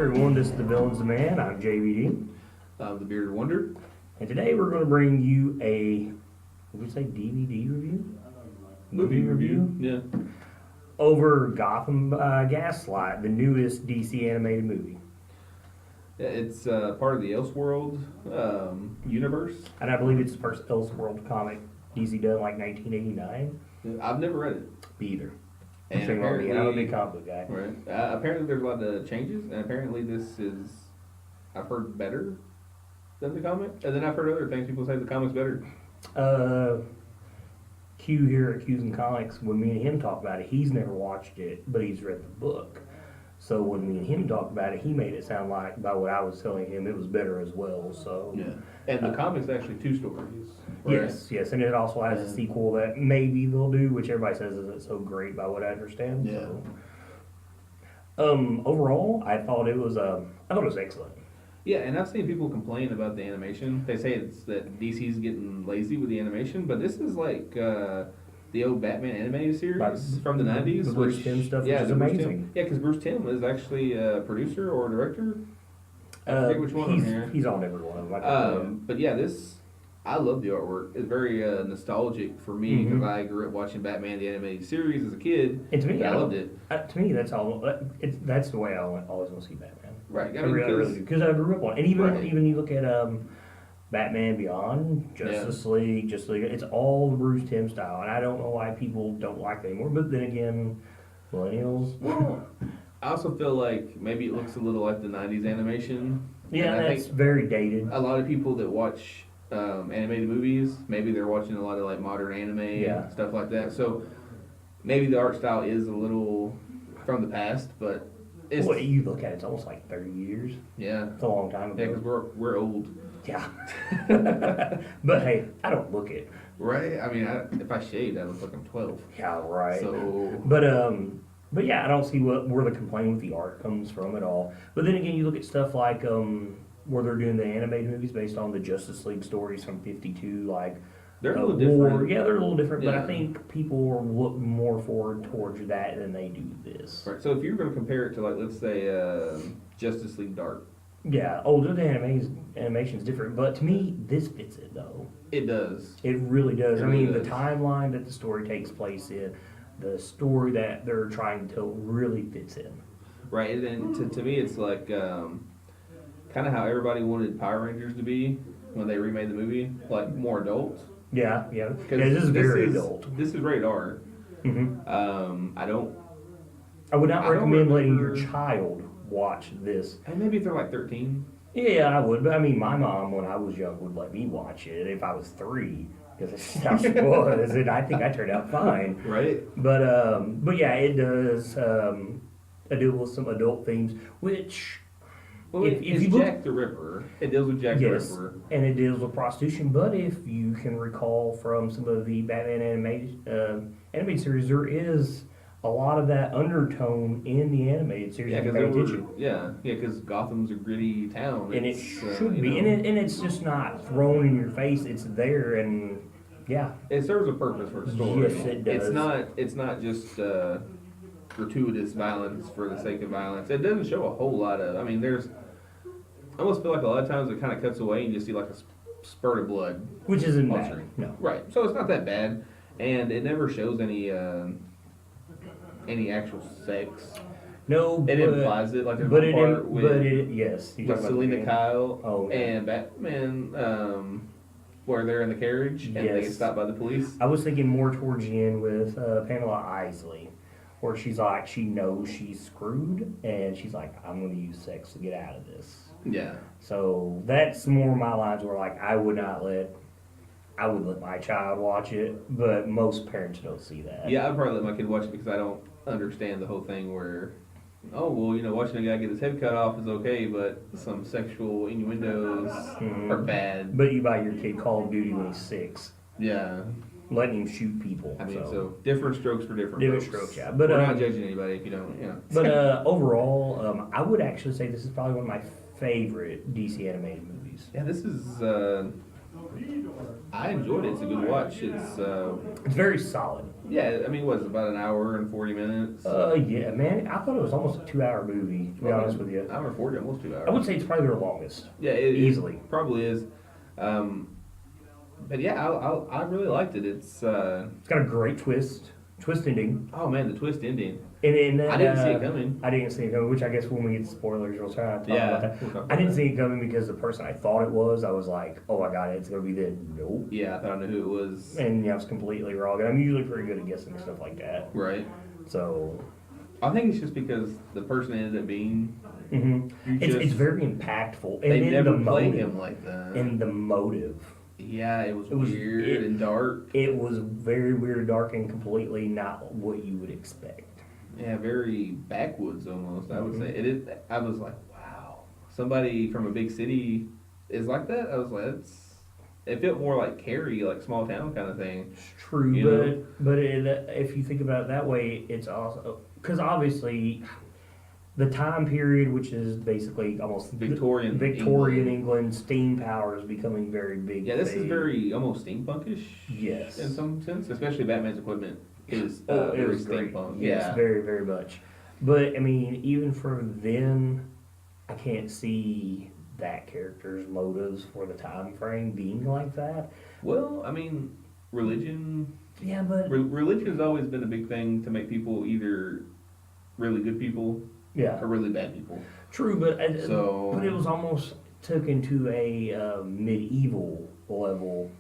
everyone, this is the Villains of Man. I'm JVD. The Bearded Wonder. And today we're going to bring you a, what we say, DVD review? Movie review? Yeah. Over Gotham Gaslight, the newest DC animated movie. Yeah, it's part of the Elseworld universe. And I believe it's the first Elseworld comic DC done like 1989. I've never read it. Me either. And I'm a big comic book guy. Right. Apparently there's a lot of changes, and apparently this is, I've heard, better than the comic. And then I've heard other things. People say the comic's better. Q here at Q's and Comics, when me and him talk about it, he's never watched it, but he's read the book. So when me and him talked about it, he made it sound like, by what I was telling him, it was better as well. So yeah, and the comic's actually 2 stories. Right? Yes, and it also has a sequel that maybe they'll do, which everybody says isn't so great, by what I understand. Yeah. So, overall, I thought it was excellent. Yeah, and I've seen people complain about the animation. They say it's that DC's getting lazy with the animation, but this is like the old Batman animated series from the 90s. The Bruce Timm stuff, which is amazing. Yeah, because Bruce Timm is actually a producer or a director. I forget which one on here. He's on every one of them. But yeah, I love the artwork. It's very nostalgic for me because I grew up watching Batman the animated series as a kid. And to me, I loved it. To me, that's the way I always want to see Batman. Right. I really do, because I grew up on it. And even you look at Batman Beyond, Justice League, it's all the Bruce Timm style, and I don't know why people don't like it anymore. But then again, millennials. Well, I also feel like maybe it looks a little like the '90s animation. Yeah, and that's very dated. A lot of people that watch animated movies, maybe they're watching a lot of like modern anime and stuff like that. So maybe the art style is a little from the past, but it's, well, you look at it, it's almost like 30 years. Yeah, it's a long time ago. Yeah, because we're old. Yeah. But hey, I don't look it. Right. I mean, if I shaved, I look like I'm 12. Yeah, right. So, but yeah, I don't see where the complaint with the art comes from at all. But then again, you look at stuff like where they're doing the animated movies based on the Justice League stories from '52, like they're a little different. Yeah, they're a little different, but Yeah. I think people look more forward towards that than they do this. Right. So if you're going to compare it to, like, let's say Justice League Dark. Yeah, the animation's different, but to me, this fits it though. It does. It really does. It I mean, really the does. timeline that the story takes place in, the story that they're trying to tell really fits in. Right, and then to me, it's like kind of how everybody wanted Power Rangers to be when they remade the movie, like more adult. Yeah. This is very adult. This is rated R. Mm-hmm. I would not recommend letting your remember- child watch this. And maybe if they're like 13. Yeah, I would. But I mean, my mom, when I was young, would let me watch it if I was 3, because that's how she was, and I think I turned out fine. Right. But yeah, it does deal with some adult themes, which. Well, if it's you look, Jack the Ripper. It deals with Jack the Ripper. And it deals with prostitution. But if you can recall from some of the Batman animated series, there is a lot of that undertone in the animated series. Because Gotham's a gritty town, and it should be, and it's just not thrown in your face. It's there, and yeah, it serves a purpose for the story. Yes, it does. It's not just gratuitous violence for the sake of violence. It doesn't show a whole lot of. I mean, I almost feel like a lot of times it kind of cuts away and you just see like a spurt of blood, which isn't bad. No, right. So it's not that bad, and it never shows any actual sex. No, it implies it. Like there's one part with yes, with Selena Kyle and Batman, where they're in the carriage and they get stopped by the police. I was thinking more towards the end with Pamela Isley, where she's like, she knows she's screwed, and she's like, I'm going to use sex to get out of this. Yeah. So that's more my lines where, like, I would let my child watch it, but most parents don't see that. Yeah, I'd probably let my kid watch it because I don't understand the whole thing where, watching a guy get his head cut off is okay, but some sexual innuendos are bad. But you buy your kid Call of Duty when he's 6. Yeah. Letting him shoot people. I mean, so different strokes for different folks. Strokes, yeah. But we're not judging anybody if you don't, But overall, I would actually say this is probably one of my favorite DC animated movies. Yeah, this is I enjoyed it. It's a good watch. It's very solid. Yeah, I mean, it was about an hour and 40 minutes. Yeah, man, I thought it was almost a 2 hour movie, to be honest with you. Hour and 40, almost 2 hours. I would say it's probably their longest. Yeah, easily. It probably is. But yeah, I really liked it. It's got a great twist ending. oh man, the twist ending. And I didn't see it coming. I didn't see it coming, which I guess when we get to spoilers, we'll try to talk about that. We'll talk about I didn't that. see it coming because the person I thought it was, I was like, oh my god, it's gonna be the nope. Yeah, I thought I knew who it was. And I was completely wrong. And I'm usually pretty good at guessing stuff like that. Right. So I think it's just because the person ended up being. it's very impactful. And They then never the played motive, him like that. and the motive. Yeah, it was weird and dark. It was very weird and dark and completely not what you would expect. Yeah, very backwoods almost. I would say it is. I was like, wow, somebody from a big city is like that. I was like, it felt more like Carrie, like small town kind of thing. It's true, but if you think about it that way, it's also because obviously the time period, which is basically almost Victorian England, steam power is becoming very big. Yeah, this is very almost steampunkish. Yes, in some sense, especially Batman's equipment is it very was great. steampunk. Yes, Yeah, very very much. But I mean, even for then, I can't see that character's motives for the time frame being like that. well, I mean, religion. Yeah, but Religion has always been a big thing to make people either really good people yeah, or really bad people. true. But So- but it was almost taken to a medieval level,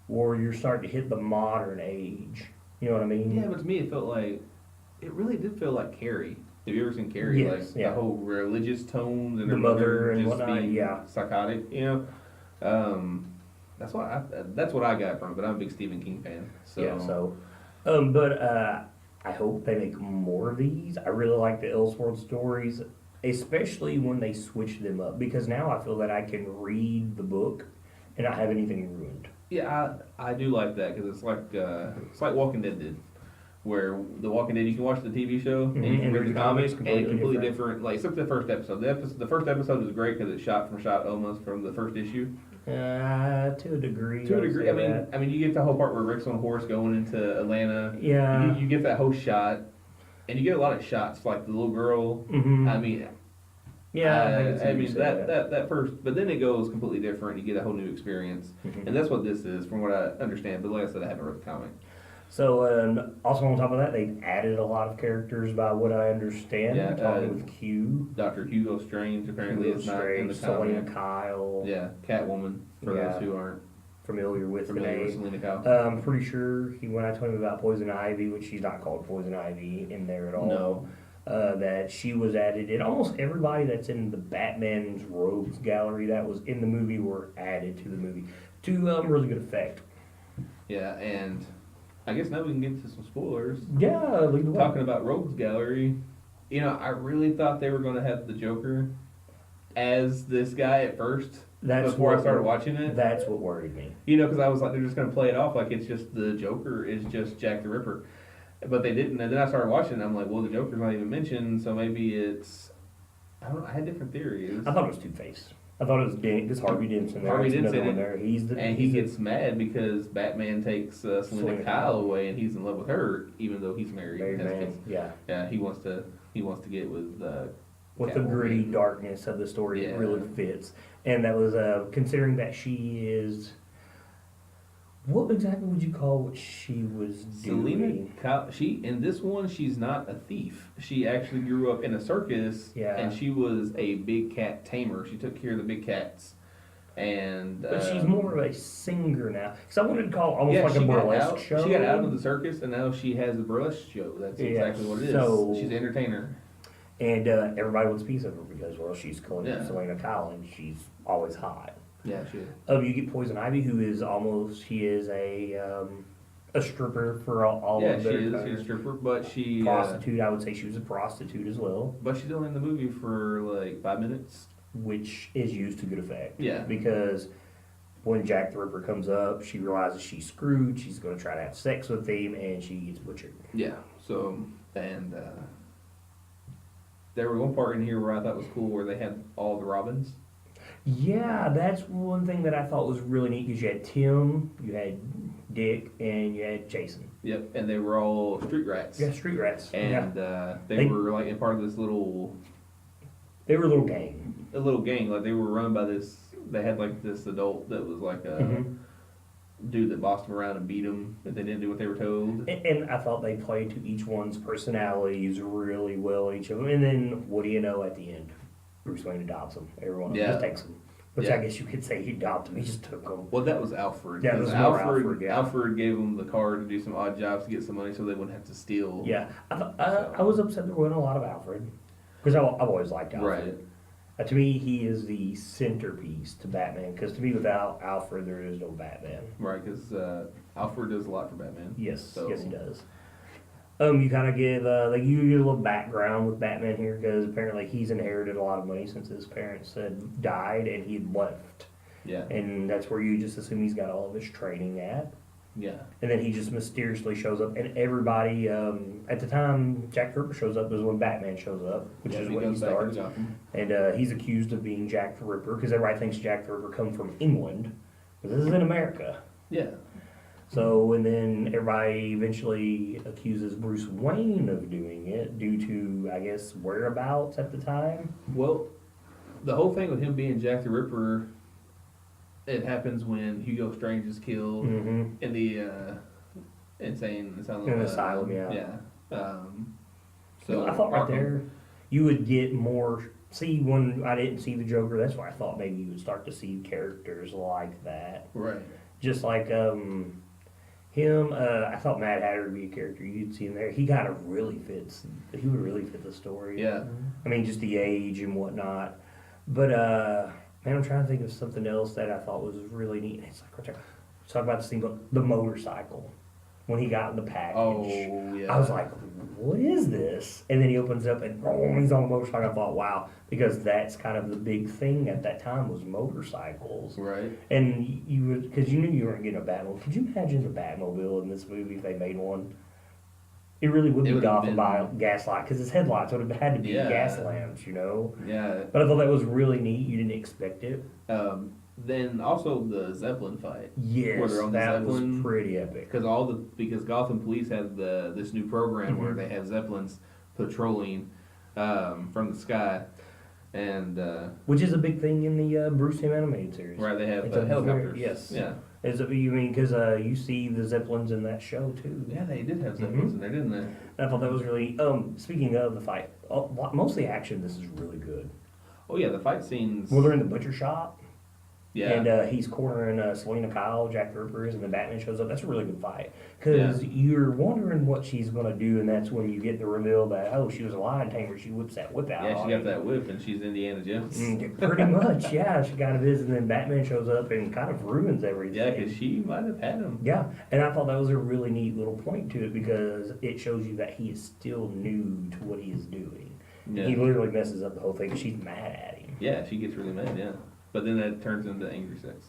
where you're starting to hit the modern age. You know what I mean? Yeah, but to me, it really did feel like Carrie. Have you ever seen Carrie? Yes, Like yeah. the whole religious tones and The her mother mother and just whatnot, being yeah. psychotic. You know, that's what I got from it. But I'm a big Stephen King fan. So Yeah. So, but I hope they make more of these. I really like the Elseworld stories, especially when they switch them up, because now I feel that I can read the book and not have anything ruined. yeah, I do like that because it's like Walking Dead did. Where The Walking Dead, you can watch the TV show and you can read the comics, and it's completely different. Like except the first episode. The first episode was great because it's shot from shot almost from the first issue. To a degree. To a I would degree, say I mean, that. you get the whole part where Rick's on a horse going into Atlanta. Yeah. You get that whole shot, and you get a lot of shots like the little girl. Mm-hmm. I mean, Yeah. I mean that first, but then it goes completely different. You get a whole new experience, Mhm. and that's what this is, from what I understand. But like I said, I haven't read the comic. So, also on top of that, they've added a lot of characters by what I understand. Yeah, Talking with Q, Dr. Hugo Strange apparently Hugo is not in the Strange, comic. Selena Kyle. Yeah, Catwoman for Yeah. those who aren't Familiar with the familiar with name. Selena Kyle. I'm pretty sure when I told him about Poison Ivy, which she's not called Poison Ivy in there at all. No. That she was added, and almost everybody that's in the Batman's Rogues Gallery that was in the movie were added to the movie to really good effect. Yeah, and I guess now we can get into some spoilers. Yeah, lead the way. Talking about Rogues Gallery, you know, I really thought they were going to have the Joker as this guy at first. Before I started watching it. That's what worried me. You know, because I was like, they're just going to play it off like it's just the Joker is just Jack the Ripper. But they didn't. And then I started watching it, and I'm like, well, the Joker's not even mentioned, so maybe it's. I don't know. I had different theories. I thought it was Two-Face. I thought it was this Harvey Dent in there. Harvey There's Dent's another in one it. there. He's the And he gets mad because Batman takes Selena Selena Kyle Kyle. away, and he's in love with her, even though he's married. married and has man. kids. Yeah. Yeah, he wants to get with. With the Catwoman. gritty darkness of the story, it Yeah. really fits. And that was considering that she is. What exactly would you call what she was Selena doing? Kyle, in this one, she's not a thief. She actually grew up in a circus, Yeah. and she was a big cat tamer. She took care of the big cats, and But she's more of a singer now. Because I wanted to call it almost like a she got burlesque out. show. She got out of the circus, and now she has a burlesque show. That's Yeah, exactly what it is. so- She's an entertainer. And everybody wants a piece of her because, well, she's Yeah. Selena Kyle and she's always hot. Yeah, she is. You get Poison Ivy, who is she is a stripper for all Yeah, of she their is. She's a stripper, but she prostitute. I would say she was a prostitute as well, but she's only in the movie for like 5 minutes. which is used to good effect. Yeah. Because when Jack the Ripper comes up, she realizes she's screwed. She's going to try to have sex with him, and she gets butchered. Yeah. So and there was one part in here where I thought was cool where they had all the Robins. Yeah, that's one thing that I thought was really neat because you had Tim, you had Dick, and you had Jason. Yep, and they were all street rats. Yeah, street rats. And they were like in part of this little. They were a little gang. A little gang, like they were run by this. They had like this adult that was like a dude that bossed them around and beat them if they didn't do what they were told. And I thought they played to each one's personalities really well, each of them. And then what do you know at the end? Bruce Wayne adopts them. Everyone just takes them. Which I guess you could say he adopted them. He just took them. Well, that was Alfred. Yeah, it was more Alfred. Yeah. Alfred gave them the car to do some odd jobs to get some money so they wouldn't have to steal. Yeah, I was upset there wasn't a lot of Alfred because I've always liked Alfred. Right. To me, he is the centerpiece to Batman. Because to me, without Alfred, there is no Batman. Right, because Alfred does a lot for Batman. Yes, yes, he does. You kind of give like you get a little background with Batman here because apparently he's inherited a lot of money since his parents had died and he'd left. Yeah. And that's where you just assume he's got all of his training at. Yeah. And then he just mysteriously shows up, and everybody at the time Jack the Ripper shows up is when Batman shows up, which is when he starts. And he's accused of being Jack the Ripper because everybody thinks Jack the Ripper come from England, but this is in America. Yeah. So, and then everybody eventually accuses Bruce Wayne of doing it due to, I guess, whereabouts at the time. Well, the whole thing with him being Jack the Ripper, it happens when Hugo Strange is killed in the insane asylum. Yeah. Yeah. So I thought right there you would get more. See, when I didn't see the Joker, that's why I thought maybe you would start to see characters like that. Right. Just like him, I thought Mad Hatter would be a character you'd see in there. He kind of really fits. He would really fit the story. Yeah. I mean, just the age and whatnot. But man, I'm trying to think of something else that I thought was really neat. It's like let's talk about this thing, the motorcycle. When he got in the package, I was like, "What is this?" And then he opens it up and he's on the motorcycle. I thought, "Wow," because that's kind of the big thing at that time was motorcycles. Right. And you would, because you knew you weren't getting a Batmobile. Could you imagine the Batmobile in this movie if they made one? It really would be Gotham by Gaslight because his headlights would have had to be gas lamps, you know. Yeah. But I thought that was really neat. You didn't expect it. Then also the Zeppelin fight. Yes, where they're on the that Zeppelin, was pretty epic. Because Gotham Police have this new program where they have Zeppelins patrolling from the sky, and which is a big thing in the Bruce Timm animated series. Right, they have it's helicopters. Yes. Yeah. You mean because you see the Zeppelins in that show too? Yeah, they did have Zeppelins in there, didn't they? And I thought that was really. Speaking of the fight, mostly action. This is really good. Oh yeah, the fight scenes. Well, they're in the butcher shop. Yeah. And he's cornering Selena Kyle, Jack the Ripper is, and then Batman shows up. That's a really good fight. Because you're wondering what she's going to do, and that's when you get the reveal that, oh, she was a lion tamer. She whips that whip out. Yeah, she got that whip, and she's Indiana Jones. Pretty much, yeah. She kind of is, and then Batman shows up and kind of ruins everything. Yeah, because she might have had him. Yeah, and I thought that was a really neat little point to it because it shows you that he is still new to what he is doing. Yeah. He literally messes up the whole thing because she's mad at him. Yeah, she gets really mad, yeah. But then that turns into angry sex.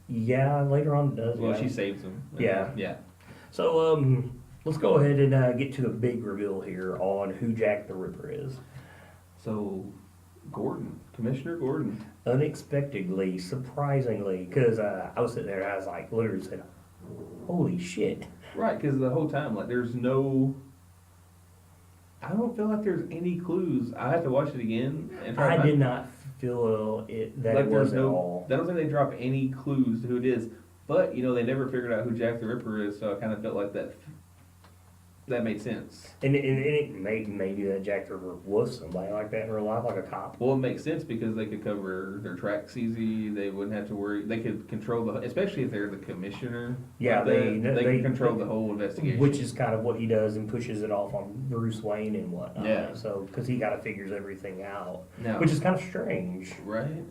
Yeah, later on it does. Well, she saves him. Yeah. Yeah. So, let's go ahead and get to the big reveal here on who Jack the Ripper is. So, Gordon, Commissioner Gordon. Unexpectedly, surprisingly, because I was sitting there and I was like, literally said, holy shit. Right, because the whole time, like, there's no... I don't feel like there's any clues. I have to watch it again. And I did not feel that like it was at all. I don't think they drop any clues to who it is. But, you know, they never figured out who Jack the Ripper is, so I kind of felt like that made sense. And it maybe that Jack the Ripper was somebody like that in real life, like a cop. Well, it makes sense because they could cover their tracks easy. They wouldn't have to worry. They could control especially if they're the commissioner. Yeah, they can control the whole investigation. Which is kind of what he does and pushes it off on Bruce Wayne and whatnot. Yeah. So, because he kind of figures everything out. Now, which is kind of strange. Right.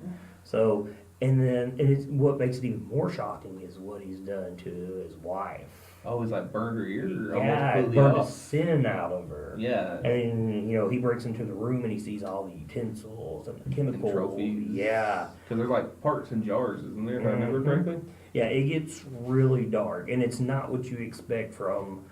So, and what makes it even more shocking is what he's done to his wife. Oh, he's like burned her ears. Yeah, burned the sin out of her. Yeah. And, you know, he breaks into the room and he sees all the utensils and the chemicals. And trophies. Yeah. Because there's like parts in jars, isn't there, if I remember correctly? Yeah, it gets really dark. And it's not what you expect from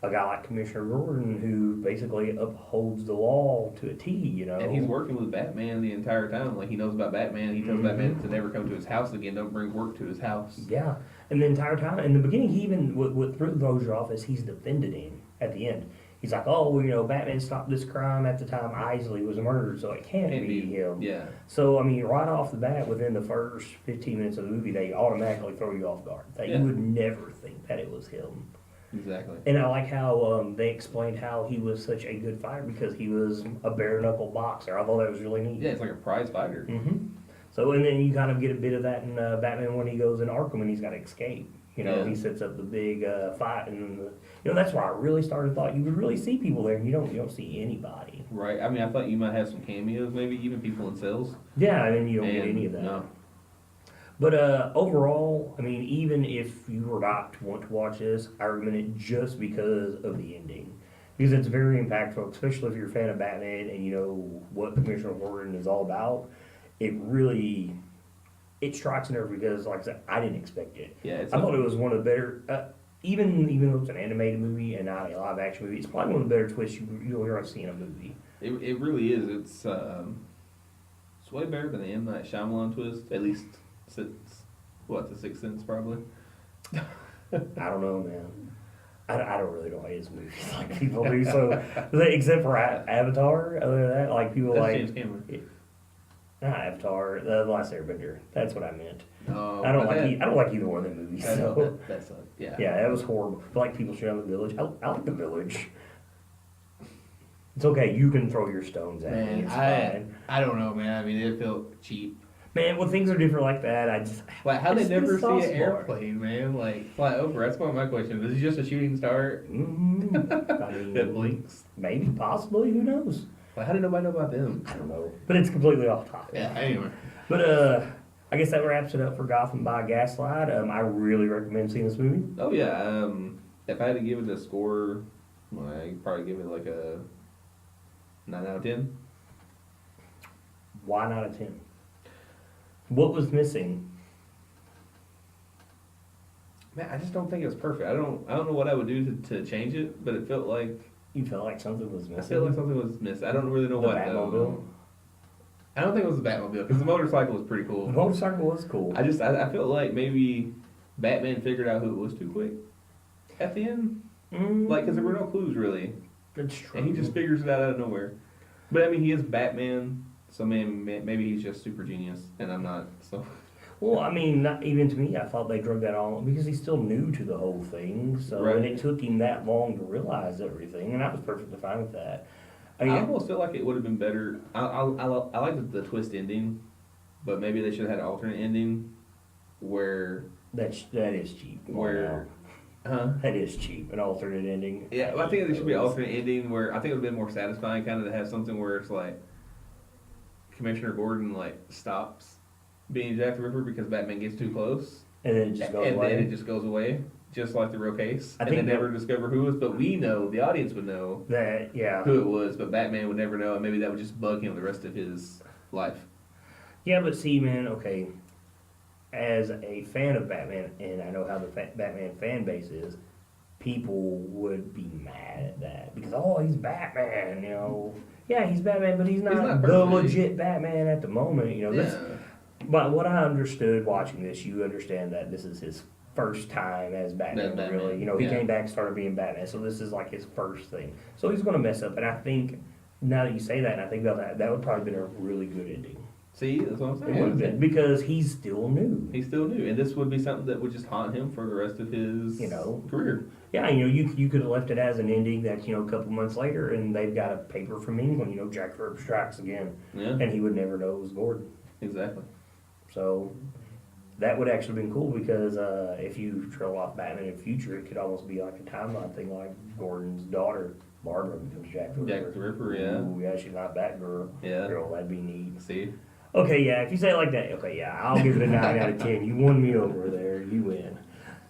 a guy like Commissioner Gordon who basically upholds the law to a T, you know. And he's working with Batman the entire time. Like, he knows about Batman. He tells Batman to never come to his house again. Don't bring work to his house. Yeah, and the entire time, in the beginning, he even, what throws you off is he's defended him at the end. He's like, oh, well, you know, Batman stopped this crime at the time Isley was murdered, so it can't be him. Yeah. So, I mean, right off the bat, within the first 15 minutes of the movie, they automatically throw you off guard. That you would never think that it was him. Exactly. And I like how they explained how he was such a good fighter because he was a bare-knuckle boxer. I thought that was really neat. Yeah, it's like a prize fighter. So, and then you kind of get a bit of that in Batman when he goes in Arkham and he's got to escape. You know, he sets up the big fight, and you know that's where I really thought you would really see people there, and you don't see anybody. Right. I mean, I thought you might have some cameos, maybe even people in cells. Yeah, and then you don't get any of that. No. But overall, I mean, even if you were not to want to watch this, I recommend it just because of the ending. Because it's very impactful, especially if you're a fan of Batman and you know what Commissioner Gordon is all about. It strikes a nerve because, like I said, I didn't expect it. Yeah, I thought it was one of the better, even though it's an animated movie and not a live action movie, it's probably one of the better twists you'll ever see in a movie. It really is. It's way better than the M. Night Shyamalan twist, at least since, the Sixth Sense, probably. I don't know, man. I don't really know his movies like people do. So, except for Avatar, other than that, like people That's like James Cameron. Not Avatar, the Last Airbender. That's what I meant. Oh, I don't like either one of them movies. So. That sucked. Yeah. Yeah, that was horrible. Like people shit on the Village. I like the Village. It's okay. You can throw your stones at me. It's fine. I don't know, man. I mean, it felt cheap. Man, when things are different like that, Like, how they never see an bar. airplane, man? Like, fly over. That's one of my questions. Is he just a shooting star I mean, that blinks? maybe, possibly. Who knows? Like, how did nobody know about them? I don't know. But it's completely off topic. Yeah. Anyway. But I guess that wraps it up for Gotham by Gaslight. I really recommend seeing this movie. Oh yeah. If I had to give it a score, well, I'd probably give it like a 9 out of 10. Why not a 10? What was missing? Man, I just don't think it was perfect. I don't know what I would do to change it, but it felt like You felt like something was missing? I feel like something was missing. I don't really know The what. Batmobile? I don't think it was the Batmobile because the motorcycle was pretty The cool. motorcycle was cool. I felt like maybe Batman figured out who it was too quick at the end. Like, because there were no clues really, That's true. and he just figures it out of nowhere. But I mean, he is Batman, so maybe he's just super genius, and I'm not. So. Well, I mean, not even to me, I thought they drug that on because he's still new to the whole thing. So, Right. and it took him that long to realize everything, and I was perfectly fine with that. I almost feel like it would have been better. I like the twist ending, but maybe they should have had an alternate ending where that is cheap. That is cheap. An alternate ending. Yeah, well, I think there should be an alternate ending where I think it would have been more satisfying, kind of to have something where it's like Commissioner Gordon like stops being Jack the Ripper because Batman gets too close, And then it just goes and away. then it just goes away, just like the real case. I And think they never discover who it was, but we know, the audience would know That, yeah. who it was, but Batman would never know, and maybe that would just bug him the rest of his life. Yeah, but see, man, okay, as a fan of Batman, and I know how the Batman fan base is, people would be mad at that because, oh, he's Batman, you know. Yeah, he's Batman, but he's not the perfect. legit Batman at the moment, you know. Yeah. But what I understood watching this, you understand that this is his first time as Batman, really. You know, he came back and started being Batman, so this is like his first thing. So he's going to mess up, and I think, now that you say that and I think about that, that would probably been a really good ending. See, that's what I'm saying. It would have been, because he's still new. He's still new, and this would be something that would just haunt him for the rest of his career. Yeah, you know, you could have left it as an ending that, you know, a couple months later, and they've got a paper from England, you know, Jack the Ripper strikes again. Yeah. And he would never know it was Gordon. Exactly. So that would actually have been cool because if you trail off Batman in the future, it could almost be like a timeline thing, like Gordon's daughter, Barbara, becomes Jack the Ripper. Jack the Ripper, yeah. Ooh, yeah, she's not Batgirl. Yeah. Girl, that'd be neat. See? Okay, yeah, if you say it like that, okay, yeah, I'll give it a 9 out of 10. You won me over there. You win.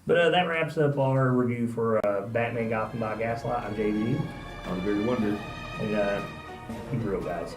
But that wraps up our review for Batman Gotham by Gaslight. I'm JV. I'm the Very Wonder. And keep it real, guys.